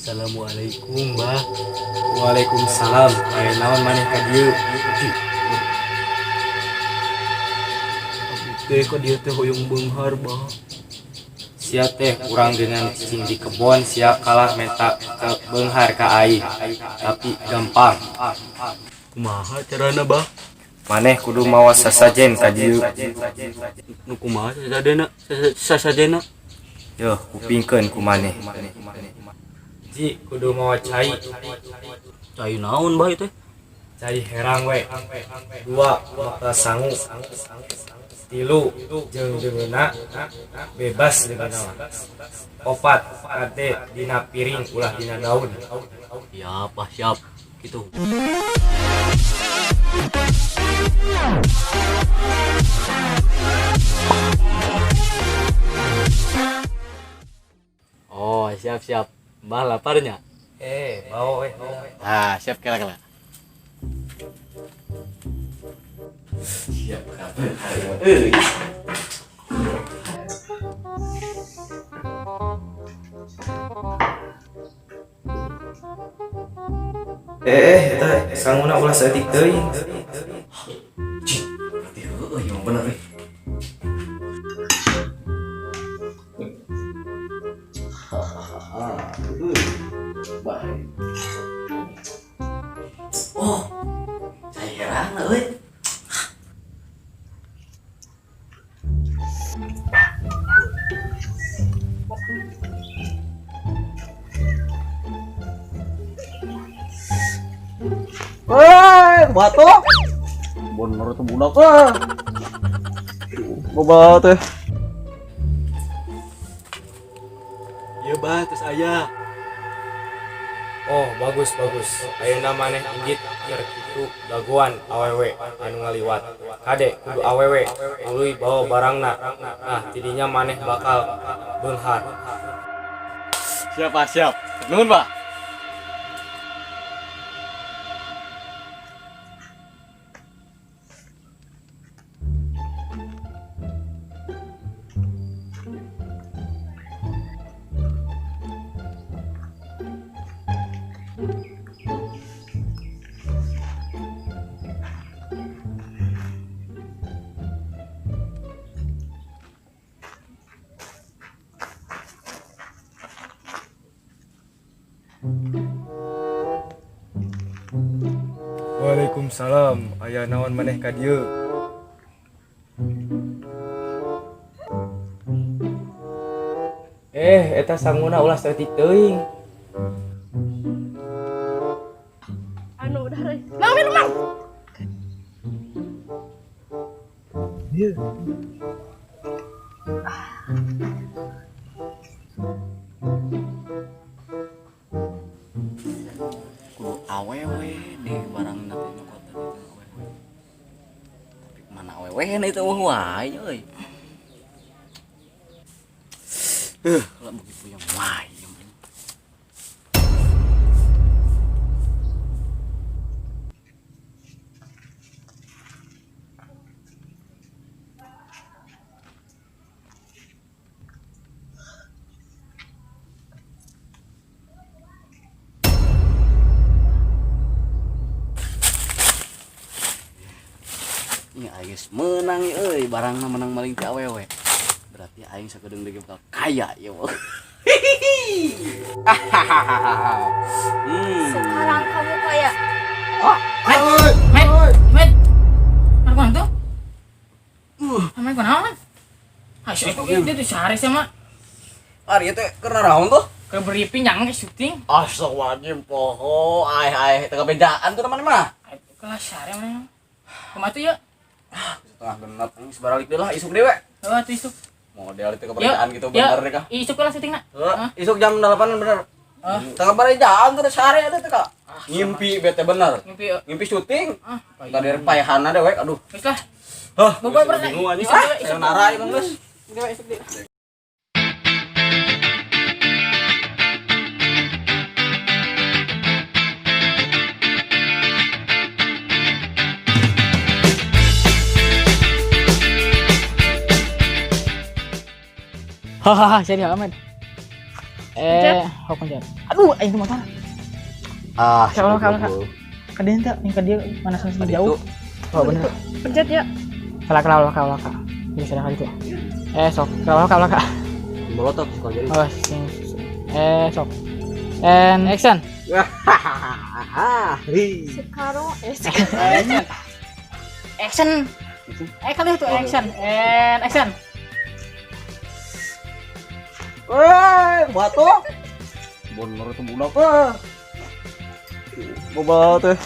Assalamualaikum, Mbah. Waalaikumsalam. Aya naon maneh ka dieu? Teh kok dia teh hoyong beunghar, Mbah. Sia teh urang dengan cicing di kebon sia kalah menta ke beunghar ka aing. Tapi gampang. Kumaha carana, Mbah? Maneh kudu mawa sasajen ka dieu. Nu kumaha sasajena? Yo, kupingkeun ku maneh. Ji kudu mawa cai. Cai naon, Mbah teh? Cai herang we. 2 mata sangu. 3 jeung jeungeuna bebas dengan nama. 4 kade dina piring ulah dina daun. Ya, Pak, siap. Gitu. Oh, siap-siap. Mbah laparnya? Bawa we. Ah, siap kira-kira. Siap kapan. Eta sanguna ulah saeutik teuing. Cing, berarti heueuh yang bener we. Oh, saya heran euy. Batu. Bener tuh budak Boba teh. Iya, Mbah, terus aya. Oh, bagus. Ayeuna maneh injit keur kitu daguan awewe anu ngaliwat. Kade kudu awewe uluy bawa barangna. Nah, tidinya maneh bakal beunghar. Siap, Pak, siap. Nuhun, Pak. Waalaikumsalam. Aya naon maneh ka dieu? Eta sanguna ulah saeutik teuing. Anu udah reuy. Mang minum, Mang. Kudu awewe di barang nanti nyokot tadi awewe. Tapi mana awewe na itu wae euy. Lah begitu yang wae. Ini aing geus menang euy, barangna menang maling ti awewe. Berarti aing sakedeung deui bakal kaya ya. Sekarang kamu kayak Men. Mana tuh? Main kunaon? Hasil itu dia tuh sehari sama. Ari teh keur naon tuh? Ke briefing yang ke syuting. Astagfirullahaladzim poho, teu kabedaan tuh mana mah. Kelas sehari mana? Kumaha tuh ya? Setengah genep geus baralik deui lah isuk dewe. Oh, tuh isuk. Model itu keberadaan gitu bener deh kah? Isuk kelas syutingna. Isuk jam 8 bener. Tengah bare jam tuh sehari ada teh kak. Ngimpi bete bener. Ngimpi syuting. Tadi payahan ada we, aduh. Wis lah. Hah, Boboy bener. bingung anjing. Sayonara ieu geus. Dewe isuk dewe. Hahaha, serius amat. Hok pencet. Aduh, aing motor. Kalau kadang teh yang dia mana sana jauh. Oh bener. Pencet ya. Kalau. Bisa dah itu. Sok. Kalau. Molotot suka jadi. Oh, sok. And action. Sekarang Action. Kali itu action. And action. Batu. Bener itu budak. Boba teh.